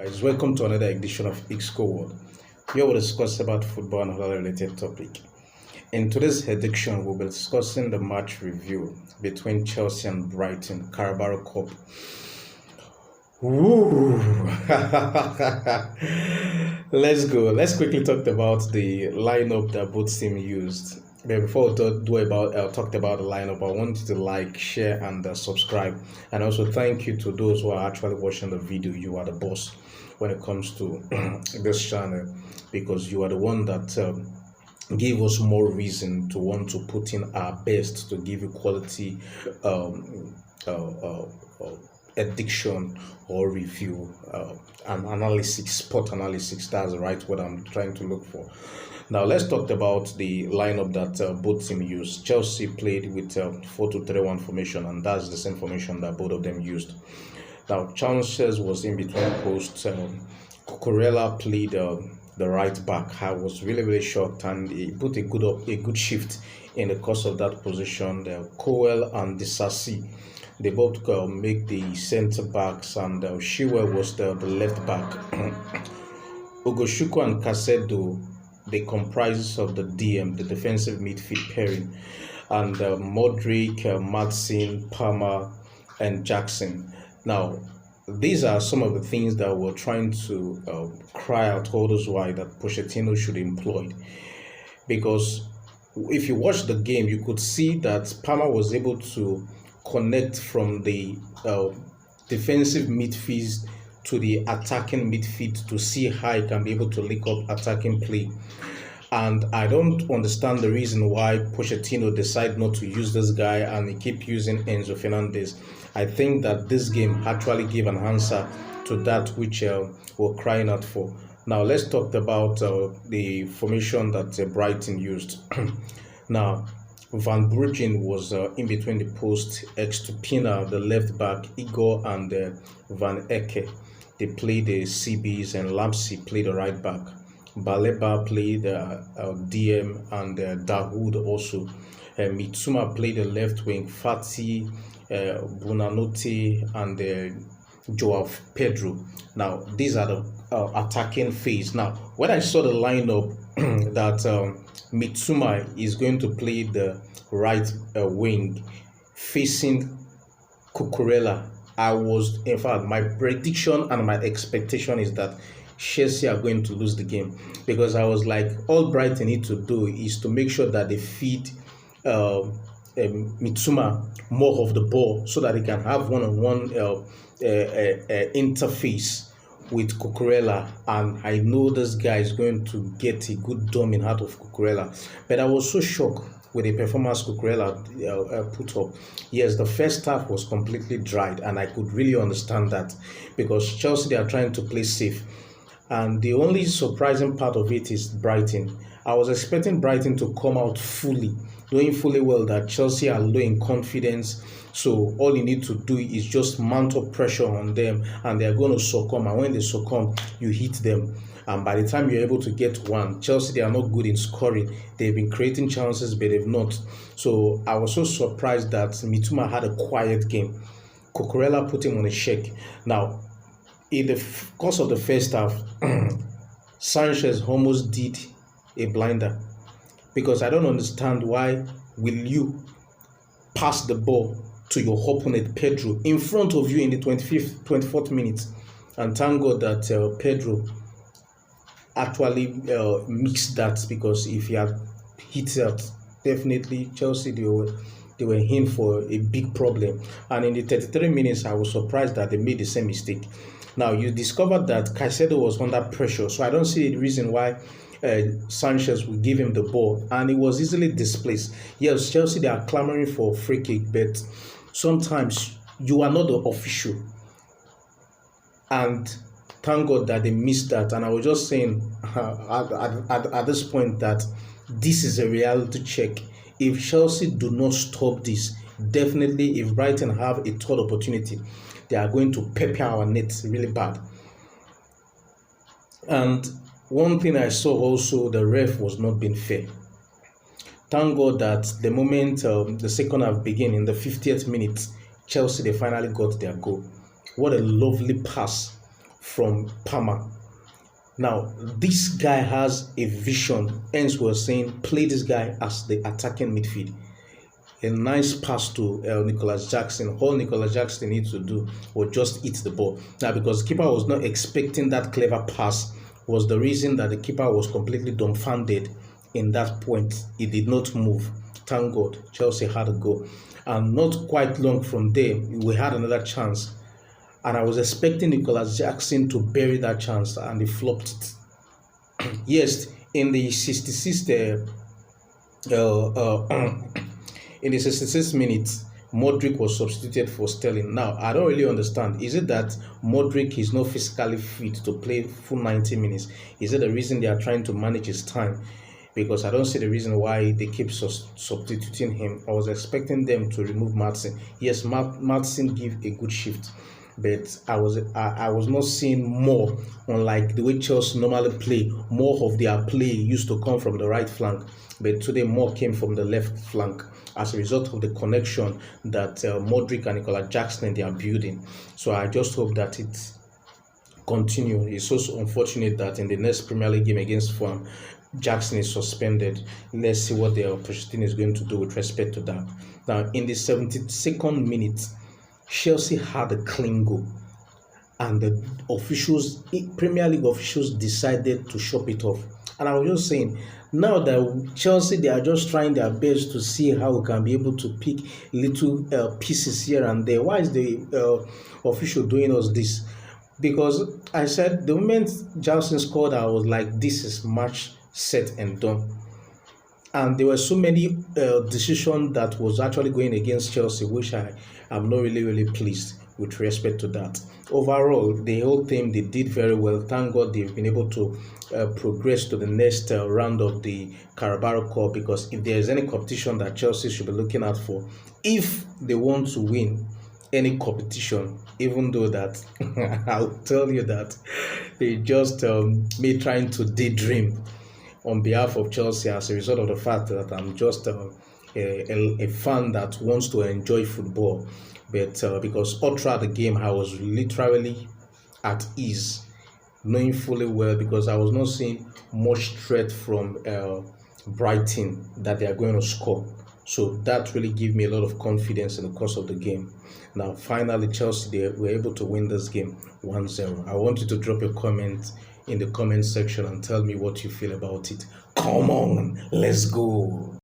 Guys, welcome to another edition of Xco World. Here we'll discuss about football and other related topic. In today's edition, we'll be discussing the match review between Chelsea and Brighton, Carabao Cup. Woo! Let's go. Let's quickly talk about the lineup that both teams used. But before we talk about the lineup, I want you to like, share, and subscribe. And also thank you to those who are actually watching the video. You are the boss when it comes to this channel, because you are the one that gave us more reason to want to put in our best to give you quality addiction or review and analysis, sport analysis. That's the right word I'm trying to look for. Now let's talk about the lineup that both teams used. Chelsea played with 4-2-3-1 formation, and that's the same formation that both of them used. Now Chances was in between posts. Cucurella played the right back. I was really shocked, and he put a good shift in the course of that position. Cowell and Disasi, they both make the centre backs, and Chilwell was the left back. Ogoshuko and Caicedo, they comprise of the DM, the defensive midfield pairing, and Modric, Madsen, Palmer, and Jackson. Now, these are some of the things that we're trying to cry out all those while that Pochettino should employ. Because if you watch the game, you could see that Palmer was able to connect from the defensive midfield to the attacking midfield to see how he can be able to link up attacking play. And I don't understand the reason why Pochettino decided not to use this guy and he keep using Enzo Fernandez. I think that this game actually gave an answer to that which we're crying out for. Now let's talk about the formation that Brighton used. Now, Van Bruggen was in between the post, Estupina, the left back, Igor and Van Ecke. They played the CBs, and Lampsey played the right back. Baleba played DM, and Dahoud also. Mitsuma played the left wing. Fati, Bonanote, and Joao Pedro. Now, these are the attacking phase. Now, when I saw the lineup that Mitsuma is going to play the right wing facing Cucurella, in fact, my prediction and my expectation is that Chelsea are going to lose the game, because I was like, all Brighton need to do is to make sure that they feed Mitsuma more of the ball so that he can have one-on-one interface with Cucurella, and I know this guy is going to get a good doming out of Cucurella. But I was so shocked with the performance Cucurella put up. Yes, the first half was completely dried, and I could really understand that, because Chelsea, they are trying to play safe. And the only surprising part of it is Brighton. I was expecting Brighton to come out fully, knowing fully well that Chelsea are low in confidence. So all you need to do is just mount up pressure on them, and they are going to succumb. And when they succumb, you hit them. And by the time you're able to get one, Chelsea, they are not good in scoring. They've been creating chances, but they've not. So I was so surprised that Mituma had a quiet game. Cucurella put him on a shake. Now, in the course of the first half, Sanchez almost did a blinder, because I don't understand why will you pass the ball to your opponent Pedro in front of you in the 24th minute. And thank God that Pedro actually mixed that, because if he had hit that, definitely Chelsea, they were in for a big problem. And in the 33 minutes, I was surprised that they made the same mistake. Now, you discovered that Caicedo was under pressure, so I don't see the reason why Sanchez would give him the ball, and he was easily displaced. Yes, Chelsea, they are clamoring for a free kick, but sometimes you are not the official. And thank God that they missed that. And I was just saying at this point that this is a reality check. If Chelsea do not stop this, definitely if Brighton have a third opportunity, they are going to pepper our nets really bad. And one thing I saw also, the ref was not being fair. Thank God that the moment the second half began, in the 50th minute, Chelsea, they finally got their goal. What a lovely pass from Palmer. Now, this guy has a vision. Hence, we're saying play this guy as the attacking midfield. A nice pass to Nicholas Jackson. All Nicholas Jackson needs to do was just hit the ball. Now, because the keeper was not expecting that clever pass, was the reason that the keeper was completely dumbfounded in that point. He did not move. Thank God, Chelsea had a goal. And not quite long from there, we had another chance. And I was expecting Nicholas Jackson to bury that chance, and he flopped it. Yes, in the 66th in the 66th minute, Modric was substituted for Sterling. Now, I don't really understand. Is it that Modric is not physically fit to play full 90 minutes? Is it the reason they are trying to manage his time? Because I don't see the reason why they keep substituting him. I was expecting them to remove Madsen. Yes, Madsen give a good shift, but I was not seeing more, unlike the way Chelsea normally play. More of their play used to come from the right flank, but today more came from the left flank as a result of the connection that Modric and Nicolas Jackson they are building. So I just hope that it continues. It's so unfortunate that in the next Premier League game against Fulham, Jackson is suspended. Let's see what the opposition is going to do with respect to that. Now, in the 72nd minute, Chelsea had a clean goal, and the officials, Premier League officials, decided to chop it off. And I was just saying, now that Chelsea, they are just trying their best to see how we can be able to pick little pieces here and there. Why is the official doing us this? Because I said the moment Jackson scored, I was like, this is match set and done. And there were so many decisions that was actually going against Chelsea, which I am not really pleased with respect to that. Overall, the whole team, they did very well. Thank God they've been able to progress to the next round of the Carabao Cup, because if there is any competition that Chelsea should be looking out for, if they want to win any competition, even though that I'll tell you that they just me trying to daydream on behalf of Chelsea as a result of the fact that I'm just a fan that wants to enjoy football. But because all throughout the game, I was literally at ease, knowing fully well, because I was not seeing much threat from Brighton that they are going to score. So that really gave me a lot of confidence in the course of the game. Now, finally, Chelsea, they were able to win this game 1-0. I want you to drop your comment in the comment section and tell me what you feel about it. Come on, let's go.